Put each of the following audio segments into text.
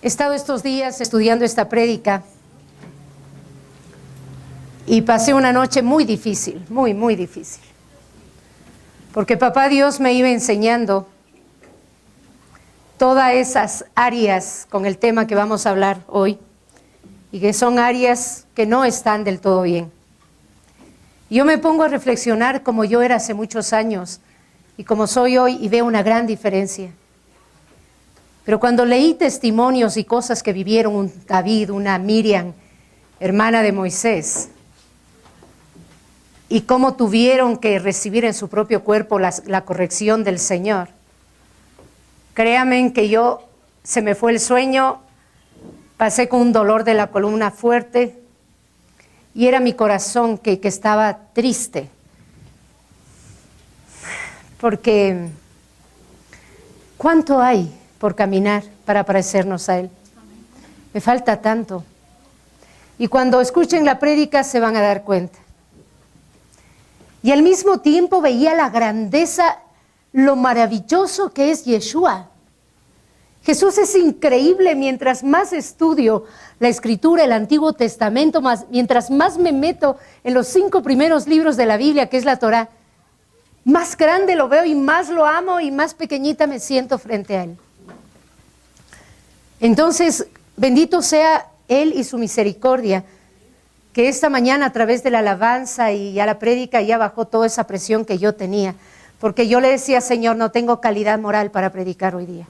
He estado estos días estudiando esta prédica y pasé una noche muy difícil, muy difícil. Porque Papá Dios me iba enseñando todas esas áreas con el tema que vamos a hablar hoy y que son áreas que no están del todo bien. Yo me pongo a reflexionar como yo era hace muchos años y como soy hoy y veo una gran diferencia. Pero cuando leí testimonios y cosas que vivieron un David, una Miriam, hermana de Moisés, y cómo tuvieron que recibir en su propio cuerpo la corrección del Señor, créanme que se me fue el sueño, pasé con un dolor de la columna fuerte y era mi corazón que estaba triste, porque ¿cuánto hay por caminar para parecernos a Él? Me falta tanto. Y cuando escuchen la prédica se van a dar cuenta. Y al mismo tiempo veía la grandeza, lo maravilloso que es Yeshua. Jesús es increíble. Mientras más estudio la Escritura, el Antiguo Testamento, mientras más me meto en los 5 primeros libros de la Biblia, que es la Torá, más grande lo veo y más lo amo y más pequeñita me siento frente a Él. Entonces, bendito sea Él y su misericordia, que esta mañana a través de la alabanza y ya la prédica ya bajó toda esa presión que yo tenía, porque yo le decía, Señor, no tengo calidad moral para predicar hoy día.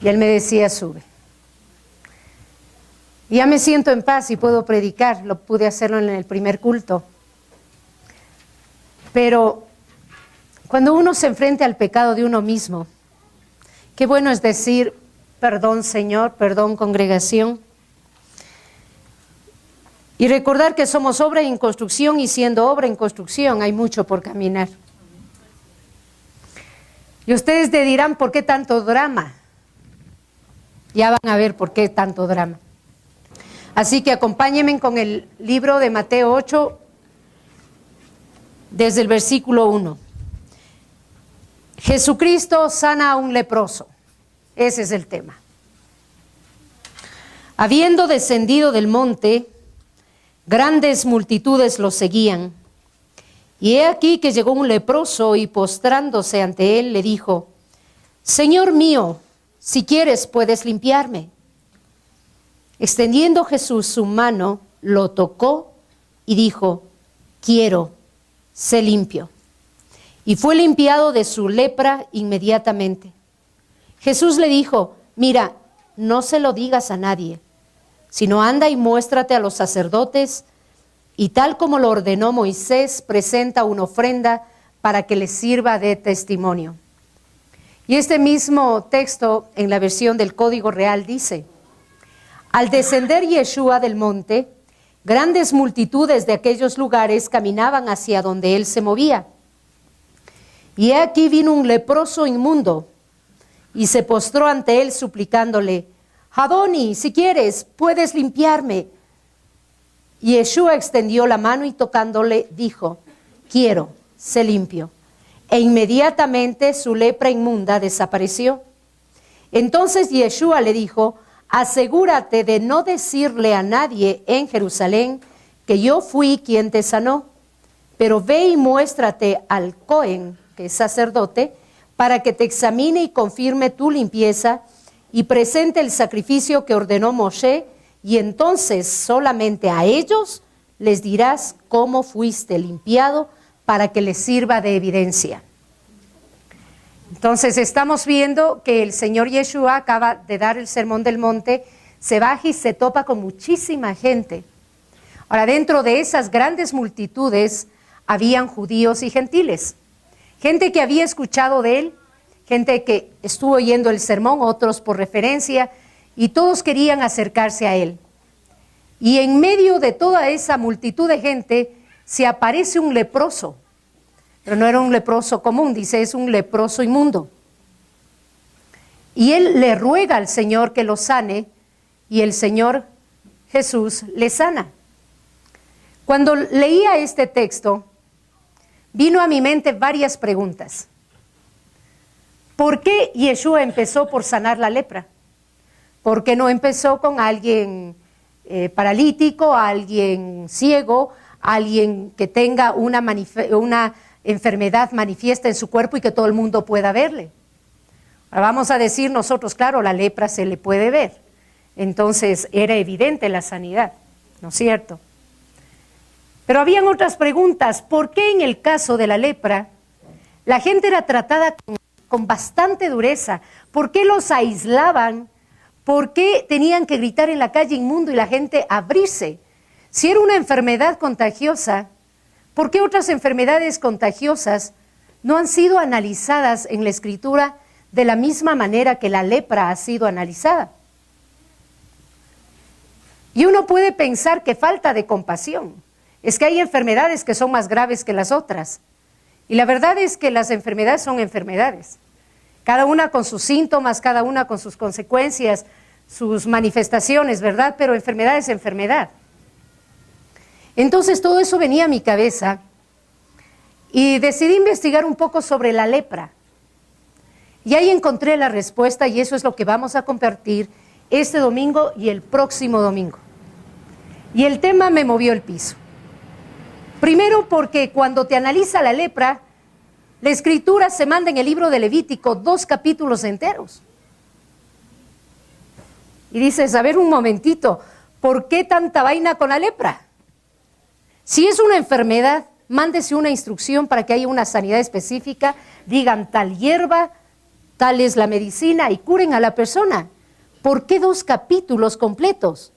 Y Él me decía, sube. Y ya me siento en paz y puedo predicar, lo pude hacerlo en el primer culto. Pero cuando uno se enfrenta al pecado de uno mismo, qué bueno es decir, perdón Señor, perdón congregación. Y recordar que somos obra en construcción y siendo obra en construcción hay mucho por caminar. Y ustedes te dirán, ¿por qué tanto drama? Ya van a ver por qué tanto drama. Así que acompáñenme con el libro de Mateo 8, desde el versículo 1. Jesucristo sana a un leproso. Ese es el tema. Habiendo descendido del monte, grandes multitudes lo seguían. Y he aquí que llegó un leproso y postrándose ante él le dijo, Señor mío, si quieres puedes limpiarme. Extendiendo Jesús su mano, lo tocó y dijo, quiero, sé limpio. Y fue limpiado de su lepra inmediatamente. Jesús le dijo, mira, no se lo digas a nadie, sino anda y muéstrate a los sacerdotes, y tal como lo ordenó Moisés, presenta una ofrenda para que les sirva de testimonio. Y este mismo texto, en la versión del Código Real, dice, al descender Yeshua del monte, grandes multitudes de aquellos lugares caminaban hacia donde él se movía. Y he aquí vino un leproso inmundo, y se postró ante él suplicándole, Adoni, si quieres, puedes limpiarme. Y Yeshua extendió la mano y tocándole, dijo, quiero, sé limpio. E inmediatamente su lepra inmunda desapareció. Entonces Yeshua le dijo, asegúrate de no decirle a nadie en Jerusalén que yo fui quien te sanó, pero ve y muéstrate al Cohen, que es sacerdote, para que te examine y confirme tu limpieza y presente el sacrificio que ordenó Moshe, y entonces solamente a ellos les dirás cómo fuiste limpiado para que les sirva de evidencia. Entonces estamos viendo que el Señor Yeshua acaba de dar el sermón del monte, se baja y se topa con muchísima gente. Ahora, dentro de esas grandes multitudes habían judíos y gentiles. Gente que había escuchado de él, gente que estuvo oyendo el sermón, otros por referencia, y todos querían acercarse a él. Y en medio de toda esa multitud de gente se aparece un leproso, pero no era un leproso común, dice, es un leproso inmundo. Y él le ruega al Señor que lo sane, y el Señor Jesús le sana. Cuando leía este texto, vino a mi mente varias preguntas. ¿Por qué Yeshua empezó por sanar la lepra? ¿Por qué no empezó con alguien paralítico, alguien ciego, alguien que tenga una enfermedad manifiesta en su cuerpo y que todo el mundo pueda verle? Ahora vamos a decir nosotros, claro, la lepra se le puede ver. Entonces era evidente la sanidad, ¿no es cierto? Pero habían otras preguntas. ¿Por qué en el caso de la lepra la gente era tratada con bastante dureza? ¿Por qué los aislaban? ¿Por qué tenían que gritar en la calle inmundo y la gente abrirse? Si era una enfermedad contagiosa, ¿por qué otras enfermedades contagiosas no han sido analizadas en la Escritura de la misma manera que la lepra ha sido analizada? Y uno puede pensar que falta de compasión. Es que hay enfermedades que son más graves que las otras. Y la verdad es que las enfermedades son enfermedades. Cada una con sus síntomas, cada una con sus consecuencias, sus manifestaciones, ¿verdad? Pero enfermedad es enfermedad. Entonces todo eso venía a mi cabeza y decidí investigar un poco sobre la lepra. Y ahí encontré la respuesta y eso es lo que vamos a compartir este domingo y el próximo domingo. Y el tema me movió el piso. Primero porque cuando te analiza la lepra, la Escritura se manda en el libro de Levítico 2 capítulos enteros. Y dices, a ver un momentito, ¿por qué tanta vaina con la lepra? Si es una enfermedad, mándese una instrucción para que haya una sanidad específica, digan tal hierba, tal es la medicina y curen a la persona. ¿Por qué 2 capítulos completos?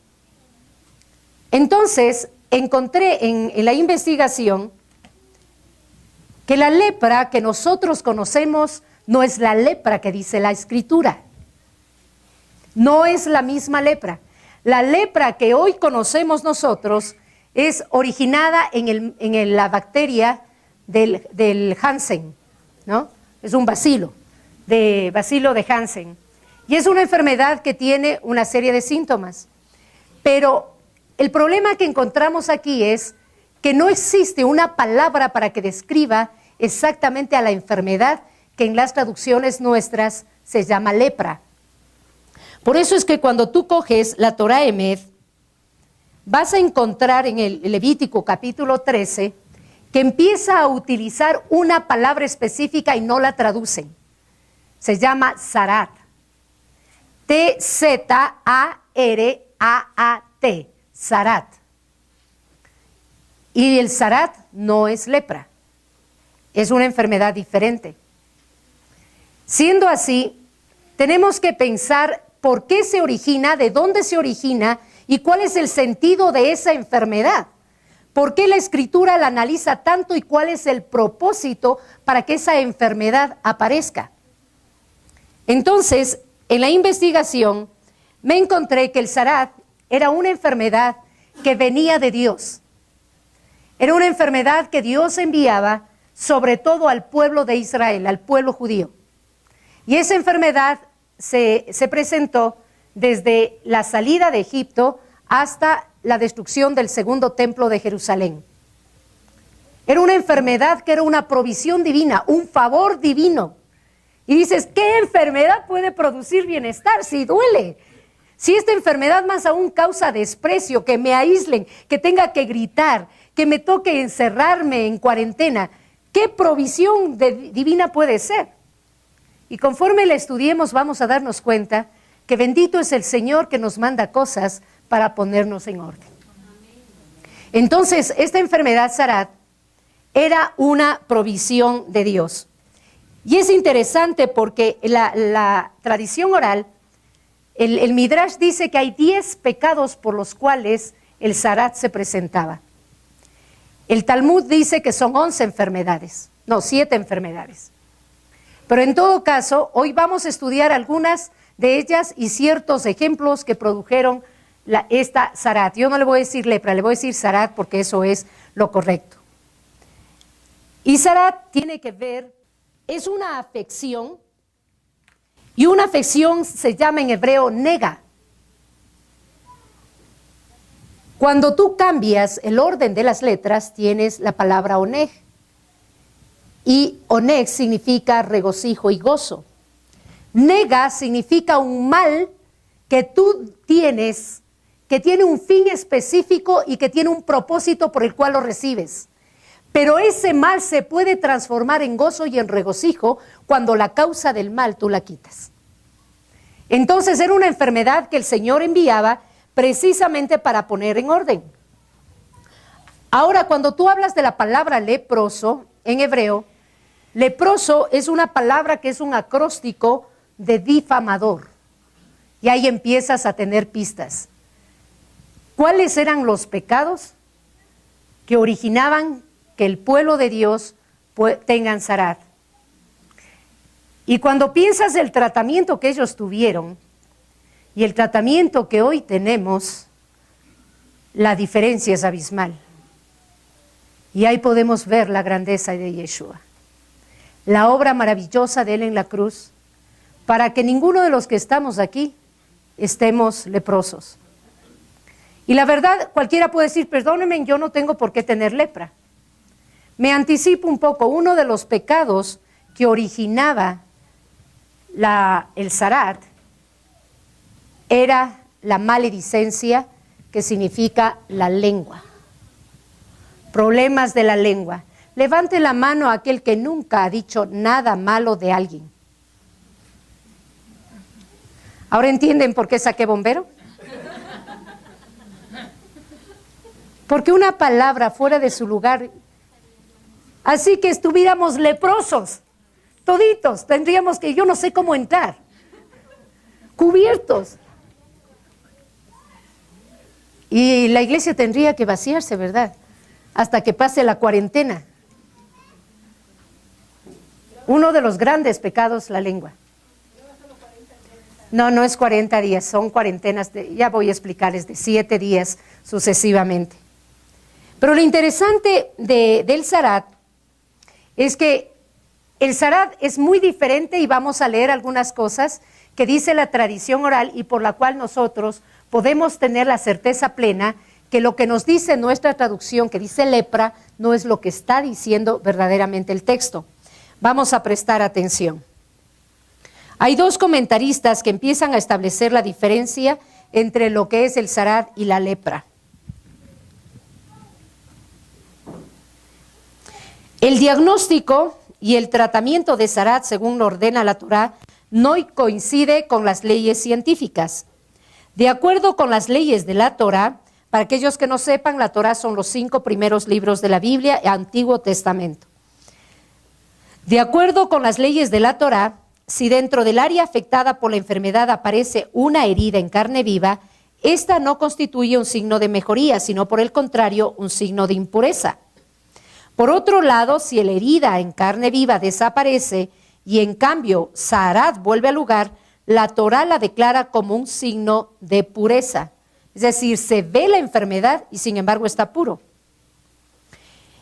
Entonces, encontré en la investigación que la lepra que nosotros conocemos no es la lepra que dice la Escritura. No es la misma lepra. La lepra que hoy conocemos nosotros es originada en la bacteria del Hansen, ¿no? Es un bacilo de Hansen. Y es una enfermedad que tiene una serie de síntomas. Pero el problema que encontramos aquí es que no existe una palabra para que describa exactamente a la enfermedad que en las traducciones nuestras se llama lepra. Por eso es que cuando tú coges la Torá Emet, vas a encontrar en el Levítico capítulo 13 que empieza a utilizar una palabra específica y no la traducen. Se llama Zarat. T-Z-A-R-A-A-T. Zarat. Y el Zarat no es lepra. Es una enfermedad diferente. Siendo así, tenemos que pensar por qué se origina, de dónde se origina y cuál es el sentido de esa enfermedad. ¿Por qué la Escritura la analiza tanto y cuál es el propósito para que esa enfermedad aparezca? Entonces, en la investigación, me encontré que el Zarat era una enfermedad que venía de Dios. Era una enfermedad que Dios enviaba sobre todo al pueblo de Israel, al pueblo judío. Y esa enfermedad se presentó desde la salida de Egipto hasta la destrucción del segundo templo de Jerusalén. Era una enfermedad que era una provisión divina, un favor divino. Y dices, ¿qué enfermedad puede producir bienestar si duele? Si esta enfermedad más aún causa desprecio, que me aíslen, que tenga que gritar, que me toque encerrarme en cuarentena, ¿qué provisión divina puede ser? Y conforme la estudiemos vamos a darnos cuenta que bendito es el Señor que nos manda cosas para ponernos en orden. Entonces, esta enfermedad Zarat era una provisión de Dios. Y es interesante porque la tradición oral, el Midrash dice que hay 10 pecados por los cuales el Zarat se presentaba. El Talmud dice que son 11 enfermedades, no, 7 enfermedades. Pero en todo caso, hoy vamos a estudiar algunas de ellas y ciertos ejemplos que produjeron esta Zarat. Yo no le voy a decir lepra, le voy a decir Zarat porque eso es lo correcto. Y Zarat tiene que ver, es una afección, y una afección se llama en hebreo nega. Cuando tú cambias el orden de las letras, tienes la palabra oneg. Y oneg significa regocijo y gozo. Nega significa un mal que tú tienes, que tiene un fin específico y que tiene un propósito por el cual lo recibes. Pero ese mal se puede transformar en gozo y en regocijo cuando la causa del mal tú la quitas. Entonces era una enfermedad que el Señor enviaba precisamente para poner en orden. Ahora, cuando tú hablas de la palabra leproso en hebreo, leproso es una palabra que es un acróstico de difamador. Y ahí empiezas a tener pistas. ¿Cuáles eran los pecados que originaban que el pueblo de Dios tengan zarat? Y cuando piensas del tratamiento que ellos tuvieron y el tratamiento que hoy tenemos, la diferencia es abismal. Y ahí podemos ver la grandeza de Yeshua. La obra maravillosa de Él en la cruz, para que ninguno de los que estamos aquí estemos leprosos. Y la verdad, cualquiera puede decir, perdónenme, yo no tengo por qué tener lepra. Me anticipo un poco, uno de los pecados que originaba el zarat era la maledicencia, que significa la lengua. Problemas de la lengua. Levante la mano a aquel que nunca ha dicho nada malo de alguien. ¿Ahora entienden por qué saqué bombero? Porque una palabra fuera de su lugar, así que estuviéramos leprosos, toditos, tendríamos que, yo no sé cómo entrar, cubiertos. Y la iglesia tendría que vaciarse, ¿verdad? Hasta que pase la cuarentena. Uno de los grandes pecados, la lengua. No es 40 días, son cuarentenas, ya voy a explicarles, de 7 días sucesivamente. Pero lo interesante del zarat es que el zarat es muy diferente y vamos a leer algunas cosas que dice la tradición oral y por la cual nosotros podemos tener la certeza plena que lo que nos dice nuestra traducción, que dice lepra, no es lo que está diciendo verdaderamente el texto. Vamos a prestar atención. Hay dos comentaristas que empiezan a establecer la diferencia entre lo que es el zarat y la lepra. El diagnóstico y el tratamiento de zarat, según lo ordena la Torá, no coincide con las leyes científicas. De acuerdo con las leyes de la Torá, para aquellos que no sepan, la Torá son los 5 primeros libros de la Biblia, Antiguo Testamento. De acuerdo con las leyes de la Torá, si dentro del área afectada por la enfermedad aparece una herida en carne viva, esta no constituye un signo de mejoría, sino por el contrario, un signo de impureza. Por otro lado, si la herida en carne viva desaparece y en cambio zarat vuelve al lugar, la Torá la declara como un signo de pureza. Es decir, se ve la enfermedad y sin embargo está puro.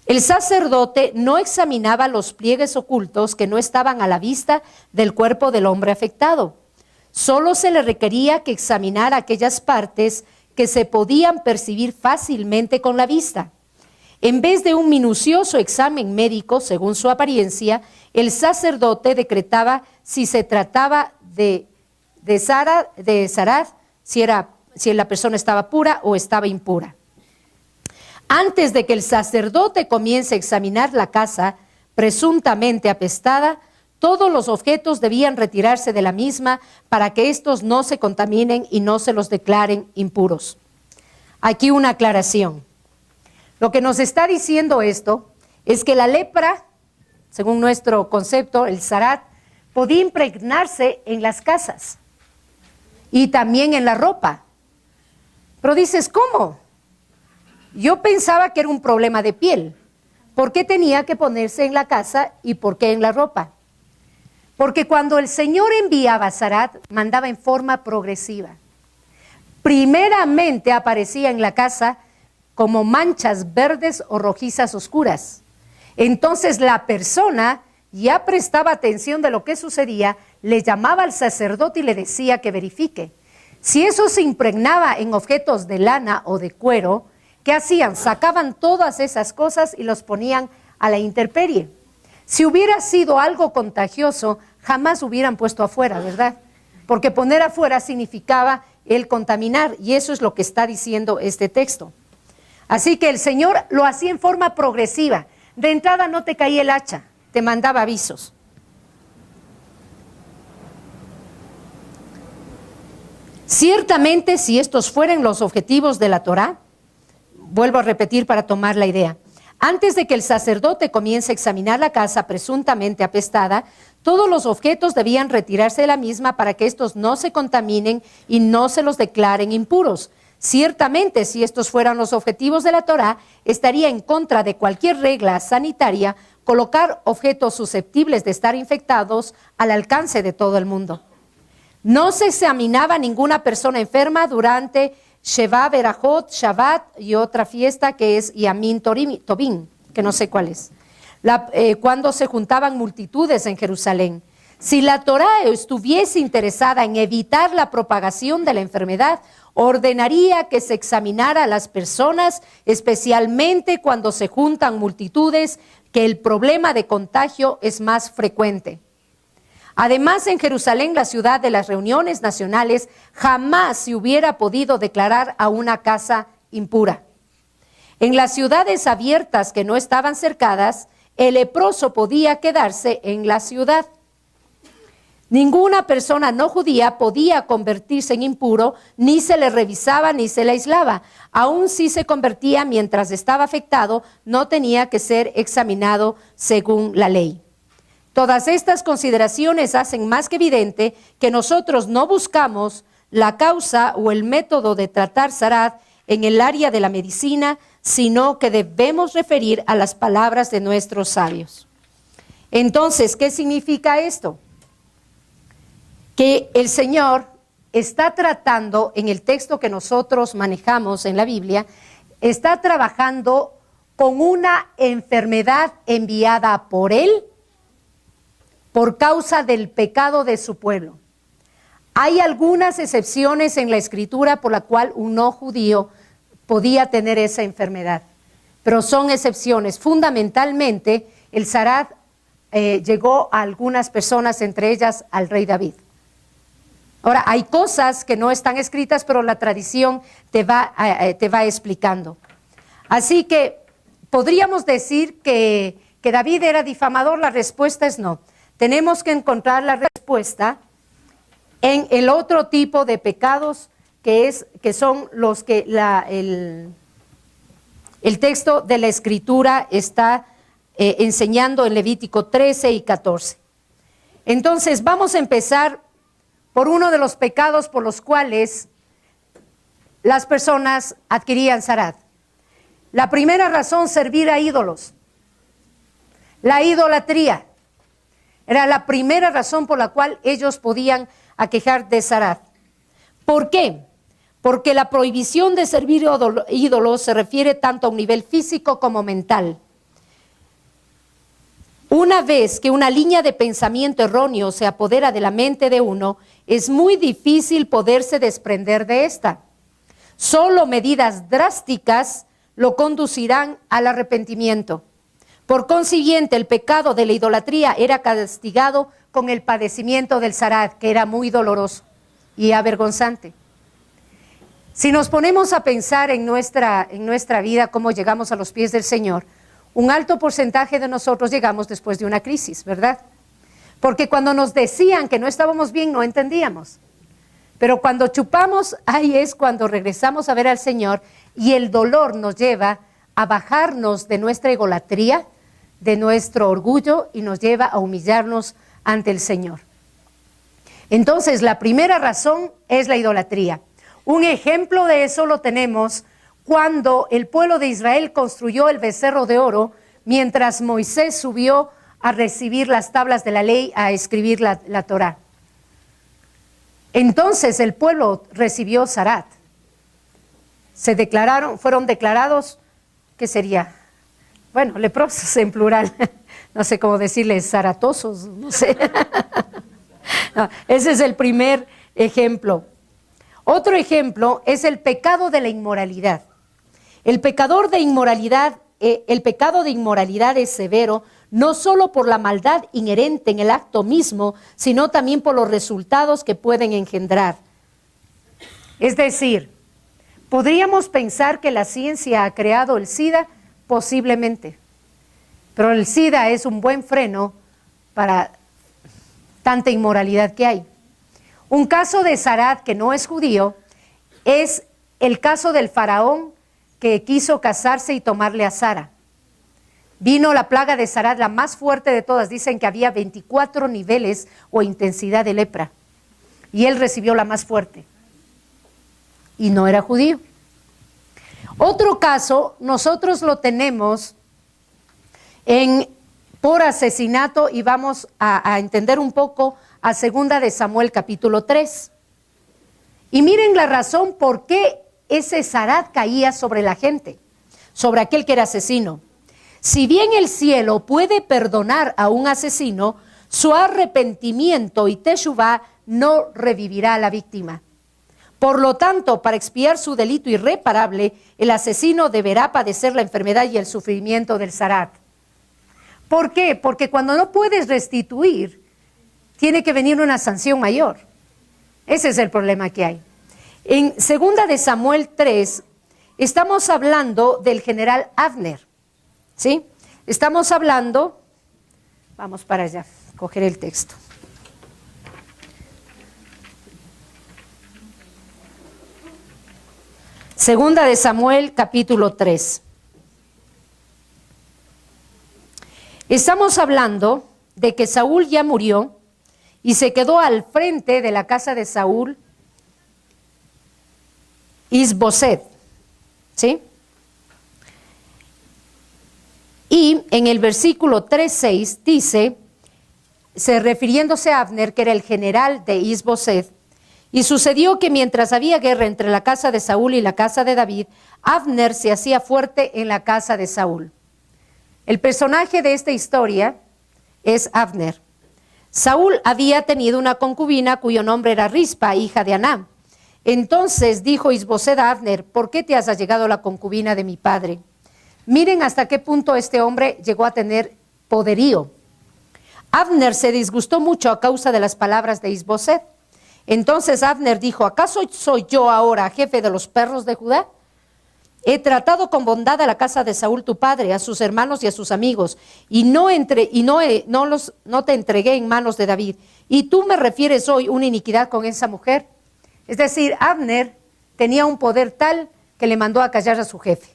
El sacerdote no examinaba los pliegues ocultos que no estaban a la vista del cuerpo del hombre afectado. Solo se le requería que examinara aquellas partes que se podían percibir fácilmente con la vista. En vez de un minucioso examen médico, según su apariencia, el sacerdote decretaba si se trataba de zarat, si la persona estaba pura o estaba impura. Antes de que el sacerdote comience a examinar la casa presuntamente apestada, todos los objetos debían retirarse de la misma para que estos no se contaminen y no se los declaren impuros. Aquí una aclaración. Lo que nos está diciendo esto es que la lepra, según nuestro concepto, el zarat, podía impregnarse en las casas y también en la ropa. Pero dices, ¿cómo? Yo pensaba que era un problema de piel. ¿Por qué tenía que ponerse en la casa y por qué en la ropa? Porque cuando el Señor enviaba zarat, mandaba en forma progresiva. Primeramente aparecía en la casa como manchas verdes o rojizas oscuras. Entonces la persona ya prestaba atención de lo que sucedía, le llamaba al sacerdote y le decía que verifique. Si eso se impregnaba en objetos de lana o de cuero, ¿qué hacían? Sacaban todas esas cosas y los ponían a la intemperie. Si hubiera sido algo contagioso, jamás hubieran puesto afuera, ¿verdad? Porque poner afuera significaba el contaminar, y eso es lo que está diciendo este texto. Así que el Señor lo hacía en forma progresiva. De entrada no te caía el hacha, te mandaba avisos. Ciertamente, si estos fueran los objetivos de la Torá, vuelvo a repetir para tomar la idea, antes de que el sacerdote comience a examinar la casa presuntamente apestada, todos los objetos debían retirarse de la misma para que estos no se contaminen y no se los declaren impuros. Ciertamente, si estos fueran los objetivos de la Torá, estaría en contra de cualquier regla sanitaria colocar objetos susceptibles de estar infectados al alcance de todo el mundo. No se examinaba ninguna persona enferma durante Sheva Berajot, Shabbat y otra fiesta que es Yamin Tobin, que no sé cuál es, cuando se juntaban multitudes en Jerusalén. Si la Torá estuviese interesada en evitar la propagación de la enfermedad, ordenaría que se examinara a las personas, especialmente cuando se juntan multitudes, que el problema de contagio es más frecuente. Además, en Jerusalén, la ciudad de las reuniones nacionales, jamás se hubiera podido declarar a una casa impura. En las ciudades abiertas que no estaban cercadas, el leproso podía quedarse en la ciudad. Ninguna persona no judía podía convertirse en impuro, ni se le revisaba ni se le aislaba. Aun si se convertía mientras estaba afectado, no tenía que ser examinado según la ley. Todas estas consideraciones hacen más que evidente que nosotros no buscamos la causa o el método de tratar Zarat en el área de la medicina, sino que debemos referir a las palabras de nuestros sabios. Entonces, ¿qué significa esto? Que el Señor está tratando, en el texto que nosotros manejamos en la Biblia, está trabajando con una enfermedad enviada por Él por causa del pecado de su pueblo. Hay algunas excepciones en la Escritura por la cual un no judío podía tener esa enfermedad, pero son excepciones. Fundamentalmente, el Zarat llegó a algunas personas, entre ellas al rey David. Ahora, hay cosas que no están escritas, pero la tradición te va explicando. Así que, ¿podríamos decir que David era difamador? La respuesta es no. Tenemos que encontrar la respuesta en el otro tipo de pecados que son los que el texto de la Escritura está enseñando en Levítico 13 y 14. Entonces, vamos a empezar por uno de los pecados por los cuales las personas adquirían Zarat. La primera razón, servir a ídolos. La idolatría era la primera razón por la cual ellos podían aquejar de Zarat. ¿Por qué? Porque la prohibición de servir ídolos se refiere tanto a un nivel físico como mental. Una vez que una línea de pensamiento erróneo se apodera de la mente de uno, es muy difícil poderse desprender de esta. Solo medidas drásticas lo conducirán al arrepentimiento. Por consiguiente, el pecado de la idolatría era castigado con el padecimiento del Zarat, que era muy doloroso y avergonzante. Si nos ponemos a pensar en nuestra vida, cómo llegamos a los pies del Señor, un alto porcentaje de nosotros llegamos después de una crisis, ¿verdad? Porque cuando nos decían que no estábamos bien, no entendíamos. Pero cuando chupamos, ahí es cuando regresamos a ver al Señor y el dolor nos lleva a bajarnos de nuestra idolatría, de nuestro orgullo, y nos lleva a humillarnos ante el Señor. Entonces, la primera razón es la idolatría. Un ejemplo de eso lo tenemos cuando el pueblo de Israel construyó el becerro de oro, mientras Moisés subió a recibir las tablas de la ley, a escribir la Torá. Entonces el pueblo recibió Zarat. Fueron declarados, ¿qué sería? Bueno, leprosos en plural, no sé cómo decirles, zaratosos, no sé. No, ese es el primer ejemplo. Otro ejemplo es el pecado de la inmoralidad. El pecado de inmoralidad es severo, no solo por la maldad inherente en el acto mismo, sino también por los resultados que pueden engendrar. Es decir, ¿podríamos pensar que la ciencia ha creado el SIDA? Posiblemente. Pero el SIDA es un buen freno para tanta inmoralidad que hay. Un caso de Sarat que no es judío es el caso del faraón que quiso casarse y tomarle a Sara. Vino la plaga de Sarat, la más fuerte de todas. Dicen que había 24 niveles o intensidad de lepra. Y él recibió la más fuerte. Y no era judío. Otro caso, nosotros lo tenemos por asesinato, y vamos a entender un poco a 2 de Samuel capítulo 3. Y miren la razón por qué ese Sarat caía sobre la gente, sobre aquel que era asesino. Si bien el cielo puede perdonar a un asesino, su arrepentimiento y teshuvá no revivirá a la víctima. Por lo tanto, para expiar su delito irreparable, el asesino deberá padecer la enfermedad y el sufrimiento del Sarat. ¿Por qué? Porque cuando no puedes restituir, tiene que venir una sanción mayor. Ese es el problema que hay. En 2 de Samuel 3, estamos hablando del general Abner, ¿sí? Estamos hablando, vamos para allá, coger el texto. Segunda de Samuel, capítulo 3. Estamos hablando de que Saúl ya murió y se quedó al frente de la casa de Saúl Isboset, ¿sí? Y en el versículo 3:6 dice, refiriéndose a Abner, que era el general de Isboset, y sucedió que mientras había guerra entre la casa de Saúl y la casa de David, Abner se hacía fuerte en la casa de Saúl. El personaje de esta historia es Abner. Saúl había tenido una concubina cuyo nombre era Rispa, hija de Aná. Entonces dijo Isboset a Abner, ¿por qué te has allegado la concubina de mi padre? Miren hasta qué punto este hombre llegó a tener poderío. Abner se disgustó mucho a causa de las palabras de Isboset. Entonces Abner dijo, ¿acaso soy yo ahora jefe de los perros de Judá? He tratado con bondad a la casa de Saúl tu padre, a sus hermanos y a sus amigos, y no te entregué en manos de David. Y tú me refieres hoy una iniquidad con esa mujer. Es decir, Abner tenía un poder tal que le mandó a callar a su jefe.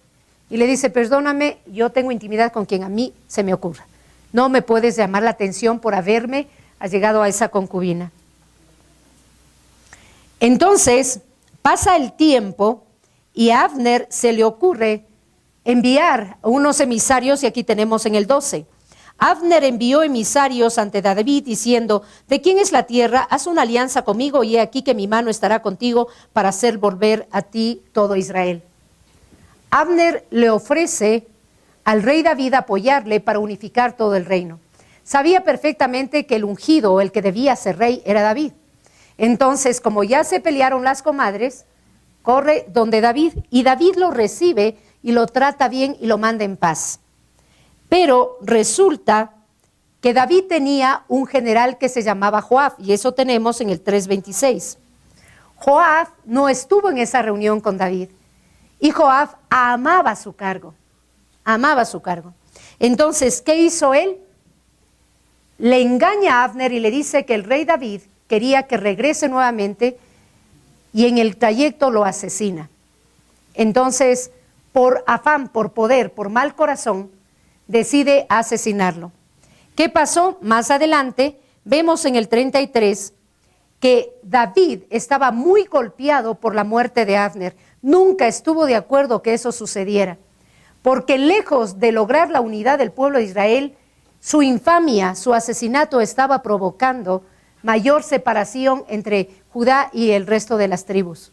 Y le dice, perdóname, yo tengo intimidad con quien a mí se me ocurra. No me puedes llamar la atención por haberme allegado a esa concubina. Entonces pasa el tiempo y a Abner se le ocurre enviar unos emisarios, y aquí tenemos en el 12. Abner envió emisarios ante David diciendo, ¿de quién es la tierra? Haz una alianza conmigo y he aquí que mi mano estará contigo para hacer volver a ti todo Israel. Abner le ofrece al rey David apoyarle para unificar todo el reino. Sabía perfectamente que el ungido, el que debía ser rey, era David. Entonces, como ya se pelearon las comadres, corre donde David, y David lo recibe y lo trata bien y lo manda en paz. Pero resulta que David tenía un general que se llamaba Joab, y eso tenemos en el 3:26. Joab no estuvo en esa reunión con David, y Joab amaba su cargo, amaba su cargo. Entonces, ¿qué hizo él? Le engaña a Abner y le dice que el rey David quería que regrese nuevamente, y en el trayecto lo asesina. Entonces, por afán, por poder, por mal corazón, decide asesinarlo. ¿Qué pasó? Más adelante vemos en el 33 que David estaba muy golpeado por la muerte de Abner. Nunca estuvo de acuerdo que eso sucediera, porque lejos de lograr la unidad del pueblo de Israel, su infamia, su asesinato estaba provocando mayor separación entre Judá y el resto de las tribus.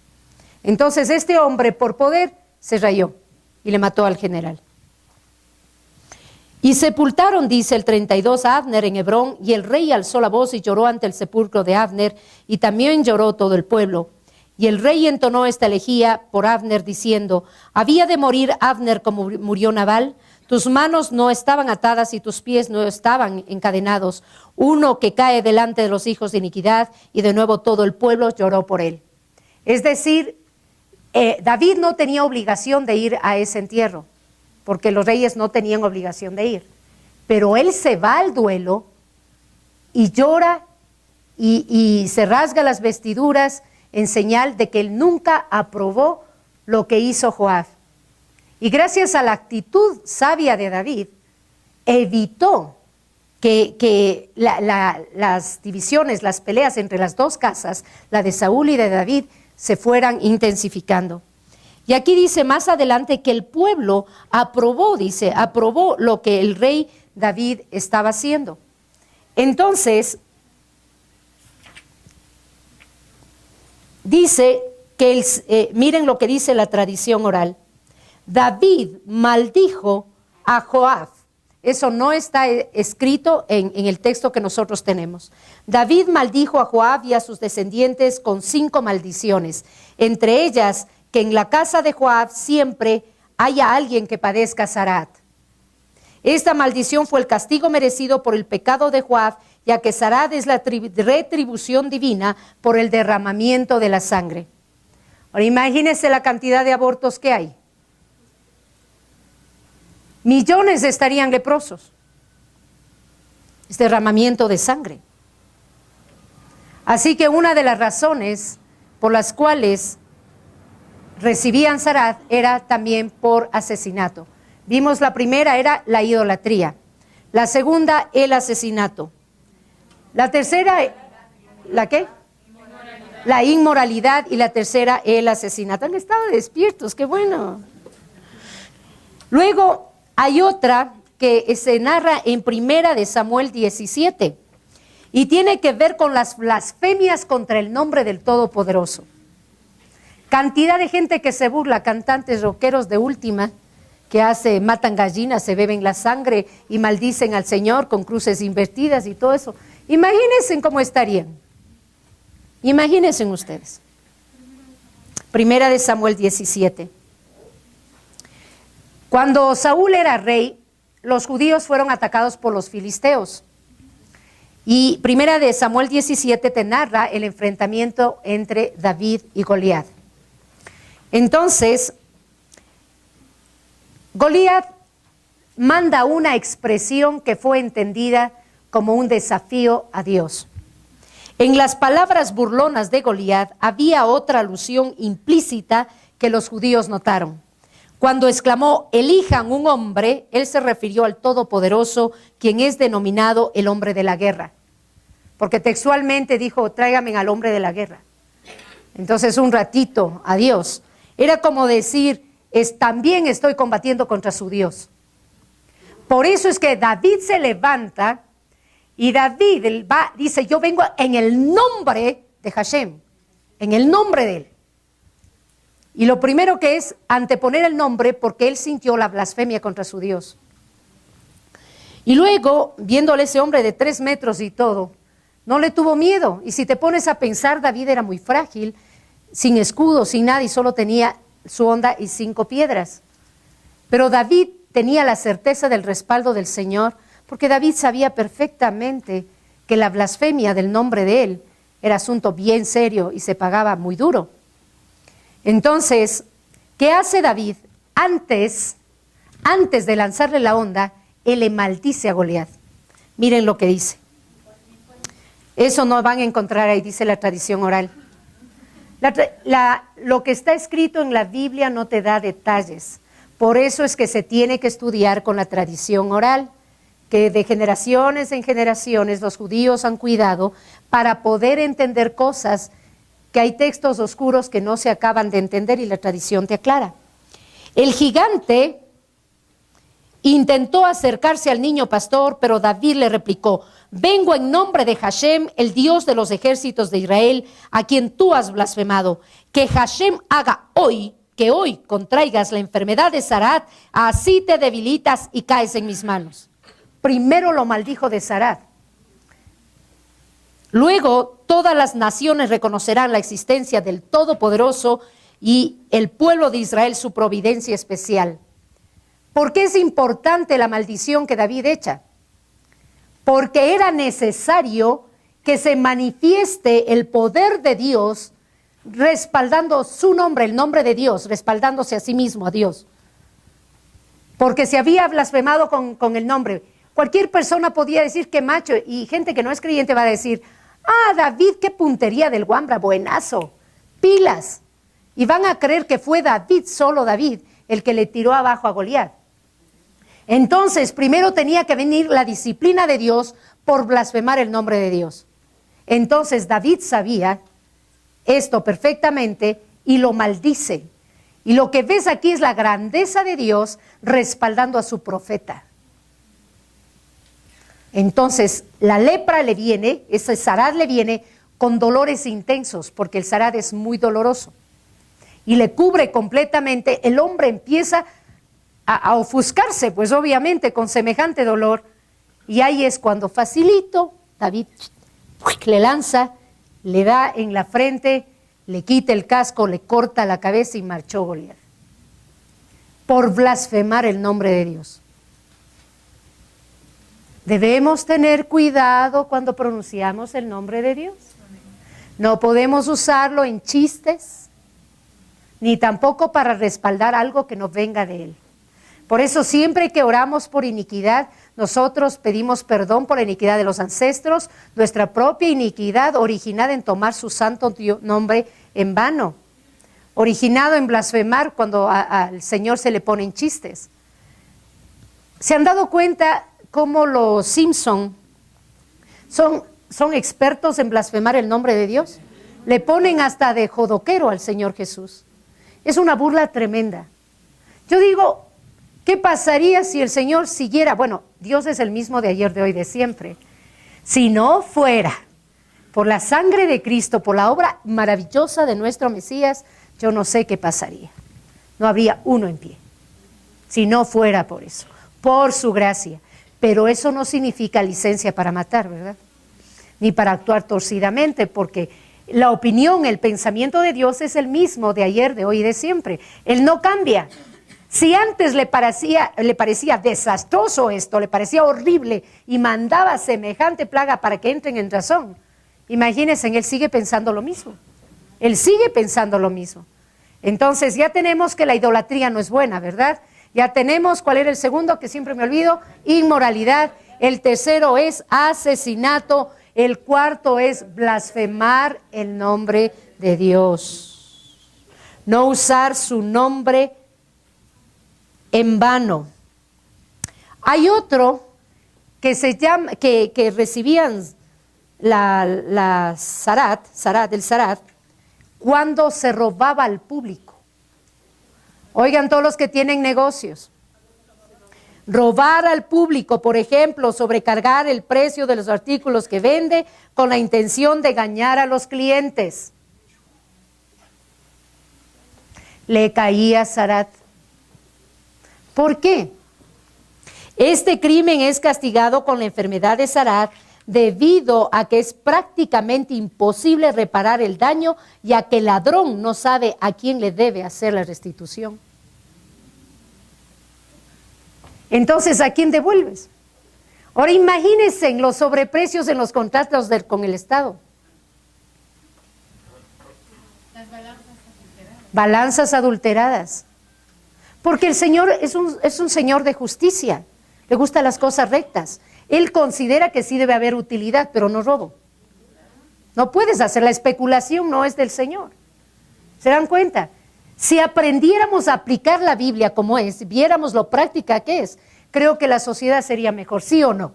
Entonces este hombre por poder se rayó y le mató al general. Y sepultaron, dice el 32, a Abner en Hebrón, y el rey alzó la voz y lloró ante el sepulcro de Abner, y también lloró todo el pueblo. Y el rey entonó esta elegía por Abner diciendo, ¿había de morir Abner como murió Nabal? Tus manos no estaban atadas y tus pies no estaban encadenados. Uno que cae delante de los hijos de iniquidad, y de nuevo todo el pueblo lloró por él. Es decir, David no tenía obligación de ir a ese entierro, porque los reyes no tenían obligación de ir. Pero él se va al duelo y llora y se rasga las vestiduras en señal de que él nunca aprobó lo que hizo Joab. Y gracias a la actitud sabia de David, evitó que las divisiones, las peleas entre las dos casas, la de Saúl y de David, se fueran intensificando. Y aquí dice más adelante que el pueblo aprobó lo que el rey David estaba haciendo. Entonces, dice que, miren lo que dice la tradición oral. David maldijo a Joab. Eso no está escrito en el texto que nosotros tenemos. David maldijo a Joab y a sus descendientes con 5 maldiciones, entre ellas que en la casa de Joab siempre haya alguien que padezca zarat. Esta maldición fue el castigo merecido por el pecado de Joab, ya que zarat es la retribución divina por el derramamiento de la sangre. Ahora imagínense la cantidad de abortos que hay. Millones estarían leprosos. Es derramamiento de sangre. Así que una de las razones por las cuales recibían zarat era también por asesinato. Vimos la primera era la idolatría. La segunda, el asesinato. La tercera, ¿la qué? La inmoralidad. Y la tercera, el asesinato. Han estado despiertos, qué bueno. Luego hay otra que se narra en Primera de Samuel 17 y tiene que ver con las blasfemias contra el nombre del Todopoderoso. Cantidad de gente que se burla, cantantes rockeros de última, que matan gallinas, se beben la sangre y maldicen al Señor con cruces invertidas y todo eso. Imagínense cómo estarían. Imagínense ustedes. Primera de Samuel 17. Cuando Saúl era rey, los judíos fueron atacados por los filisteos. Y Primera de Samuel 17 te narra el enfrentamiento entre David y Goliat. Entonces, Goliat manda una expresión que fue entendida como un desafío a Dios. En las palabras burlonas de Goliat había otra alusión implícita que los judíos notaron. Cuando exclamó, elijan un hombre, él se refirió al Todopoderoso, quien es denominado el hombre de la guerra. Porque textualmente dijo, tráigame al hombre de la guerra. Entonces un ratito a Dios. Era como decir, también estoy combatiendo contra su Dios. Por eso es que David se levanta y David dice, yo vengo en el nombre de Hashem, en el nombre de él. Y lo primero que es anteponer el nombre porque él sintió la blasfemia contra su Dios. Y luego, viéndole ese hombre de 3 metros y todo, no le tuvo miedo. Y si te pones a pensar, David era muy frágil, sin escudo, sin nada, y solo tenía su honda y 5 piedras. Pero David tenía la certeza del respaldo del Señor, porque David sabía perfectamente que la blasfemia del nombre de él era asunto bien serio y se pagaba muy duro. Entonces, ¿qué hace David? Antes de lanzarle la onda, él le maldice a Goliat. Miren lo que dice. Eso no van a encontrar ahí, dice la tradición oral. Lo que está escrito en la Biblia no te da detalles. Por eso es que se tiene que estudiar con la tradición oral, que de generaciones en generaciones los judíos han cuidado para poder entender cosas que hay textos oscuros que no se acaban de entender y la tradición te aclara. El gigante intentó acercarse al niño pastor, pero David le replicó, vengo en nombre de Hashem, el Dios de los ejércitos de Israel, a quien tú has blasfemado. Que Hashem haga que hoy contraigas la enfermedad de Zarat, así te debilitas y caes en mis manos. Primero lo maldijo de Zarat. Luego, todas las naciones reconocerán la existencia del Todopoderoso y el pueblo de Israel su providencia especial. ¿Por qué es importante la maldición que David echa? Porque era necesario que se manifieste el poder de Dios respaldando su nombre, el nombre de Dios, respaldándose a sí mismo, a Dios. Porque se había blasfemado con el nombre. Cualquier persona podía decir que macho, y gente que no es creyente va a decir, David, qué puntería del Wambra, buenazo, pilas. Y van a creer que fue David, solo David, el que le tiró abajo a Goliat. Entonces, primero tenía que venir la disciplina de Dios por blasfemar el nombre de Dios. Entonces, David sabía esto perfectamente y lo maldice. Y lo que ves aquí es la grandeza de Dios respaldando a su profeta. Entonces, la lepra le viene, ese Sarad le viene con dolores intensos, porque el Sarad es muy doloroso. Y le cubre completamente, el hombre empieza a ofuscarse, pues obviamente con semejante dolor. Y ahí es cuando facilito, David le lanza, le da en la frente, le quita el casco, le corta la cabeza y marchó Goliat. Por blasfemar el nombre de Dios. Debemos tener cuidado cuando pronunciamos el nombre de Dios. No podemos usarlo en chistes, ni tampoco para respaldar algo que no venga de Él. Por eso siempre que oramos por iniquidad, nosotros pedimos perdón por la iniquidad de los ancestros, nuestra propia iniquidad originada en tomar su santo nombre en vano, originado en blasfemar cuando al Señor se le ponen chistes. ¿Se han dado cuenta cómo los Simpson son expertos en blasfemar el nombre de Dios? Le ponen hasta de jodoquero al Señor Jesús. Es una burla tremenda. Yo digo, ¿qué pasaría si el Señor siguiera? Bueno, Dios es el mismo de ayer, de hoy, de siempre. Si no fuera por la sangre de Cristo, por la obra maravillosa de nuestro Mesías, yo no sé qué pasaría. No habría uno en pie. Si no fuera por eso, por su gracia. Pero eso no significa licencia para matar, ¿verdad? Ni para actuar torcidamente, porque la opinión, el pensamiento de Dios es el mismo de ayer, de hoy y de siempre. Él no cambia. Si antes le parecía desastroso esto, le parecía horrible y mandaba semejante plaga para que entren en razón, imagínense, Él sigue pensando lo mismo. Él sigue pensando lo mismo. Entonces ya tenemos que la idolatría no es buena, ¿verdad? Ya tenemos, ¿cuál era el segundo? Que siempre me olvido, inmoralidad. El tercero es asesinato. El cuarto es blasfemar el nombre de Dios. No usar su nombre en vano. Hay otro que se llama, que recibían el Sarad, cuando se robaba al público. Oigan, todos los que tienen negocios. Robar al público, por ejemplo, sobrecargar el precio de los artículos que vende con la intención de engañar a los clientes. Le caía Sarad. ¿Por qué? Este crimen es castigado con la enfermedad de Sarad debido a que es prácticamente imposible reparar el daño, ya que el ladrón no sabe a quién le debe hacer la restitución. Entonces, ¿a quién devuelves? Ahora imagínense en los sobreprecios en los contratos con el Estado. Las balanzas adulteradas. Porque el Señor es un Señor de justicia. Le gustan las cosas rectas. Él considera que sí debe haber utilidad, pero no robo. No puedes hacer, la especulación no es del Señor. ¿Se dan cuenta? Si aprendiéramos a aplicar la Biblia como es, viéramos lo práctica que es, creo que la sociedad sería mejor, ¿sí o no?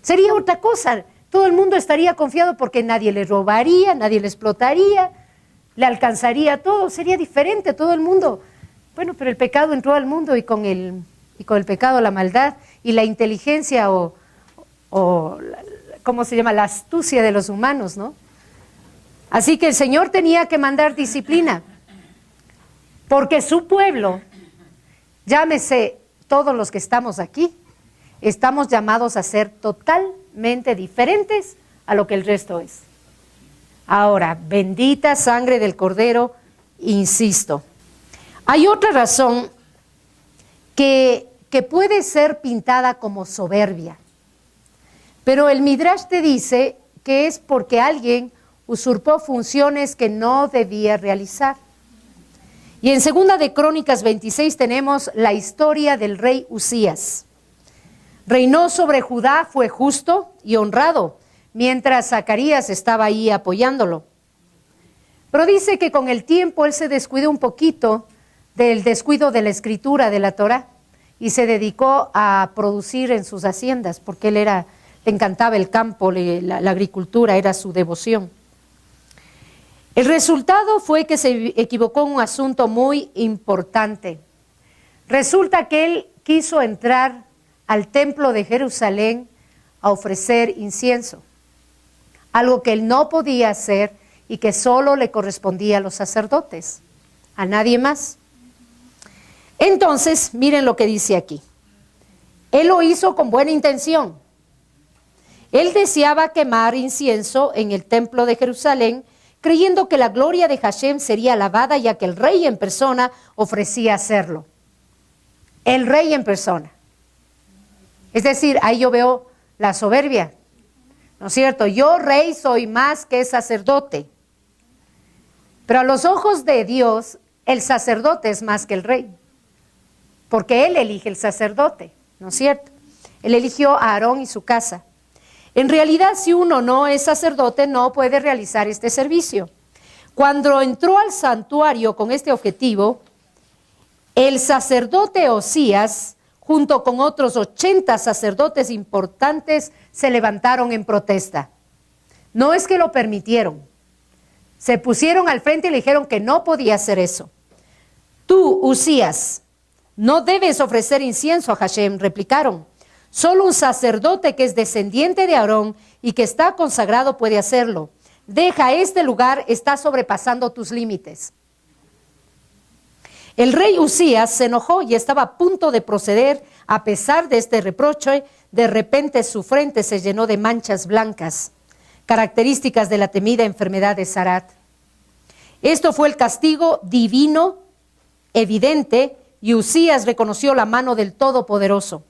Sería otra cosa. Todo el mundo estaría confiado porque nadie le robaría, nadie le explotaría, le alcanzaría todo, sería diferente todo el mundo. Bueno, pero el pecado entró al mundo y con el pecado la maldad y la inteligencia o ¿cómo se llama? La astucia de los humanos, ¿no? Así que el Señor tenía que mandar disciplina. Porque su pueblo, llámese todos los que estamos aquí, estamos llamados a ser totalmente diferentes a lo que el resto es. Ahora, bendita sangre del Cordero, insisto. Hay otra razón que puede ser pintada como soberbia, pero el Midrash te dice que es porque alguien usurpó funciones que no debía realizar. Y en 2 de Crónicas 26 tenemos la historia del rey Usías. Reinó sobre Judá, fue justo y honrado, mientras Zacarías estaba ahí apoyándolo. Pero dice que con el tiempo él se descuidó un poquito del descuido de la escritura de la Torá y se dedicó a producir en sus haciendas, porque le encantaba el campo, la agricultura era su devoción. El resultado fue que se equivocó en un asunto muy importante. Resulta que él quiso entrar al templo de Jerusalén a ofrecer incienso, algo que él no podía hacer y que solo le correspondía a los sacerdotes, a nadie más. Entonces, miren lo que dice aquí. Él lo hizo con buena intención. Él deseaba quemar incienso en el templo de Jerusalén, creyendo que la gloria de Hashem sería alabada, ya que el rey en persona ofrecía hacerlo. El rey en persona. Es decir, ahí yo veo la soberbia, ¿no es cierto? Yo, rey, soy más que sacerdote. Pero a los ojos de Dios, el sacerdote es más que el rey, porque él elige el sacerdote, ¿no es cierto? Él eligió a Aarón y su casa. En realidad, si uno no es sacerdote, no puede realizar este servicio. Cuando entró al santuario con este objetivo, el sacerdote Osías, junto con otros 80 sacerdotes importantes, se levantaron en protesta. No es que lo permitieron. Se pusieron al frente y le dijeron que no podía hacer eso. Tú, Usías, no debes ofrecer incienso a Hashem, replicaron. Solo un sacerdote que es descendiente de Aarón y que está consagrado puede hacerlo. Deja este lugar, está sobrepasando tus límites. El rey Usías se enojó y estaba a punto de proceder. A pesar de este reproche, de repente su frente se llenó de manchas blancas, características de la temida enfermedad de Sarat. Esto fue el castigo divino, evidente, y Usías reconoció la mano del Todopoderoso.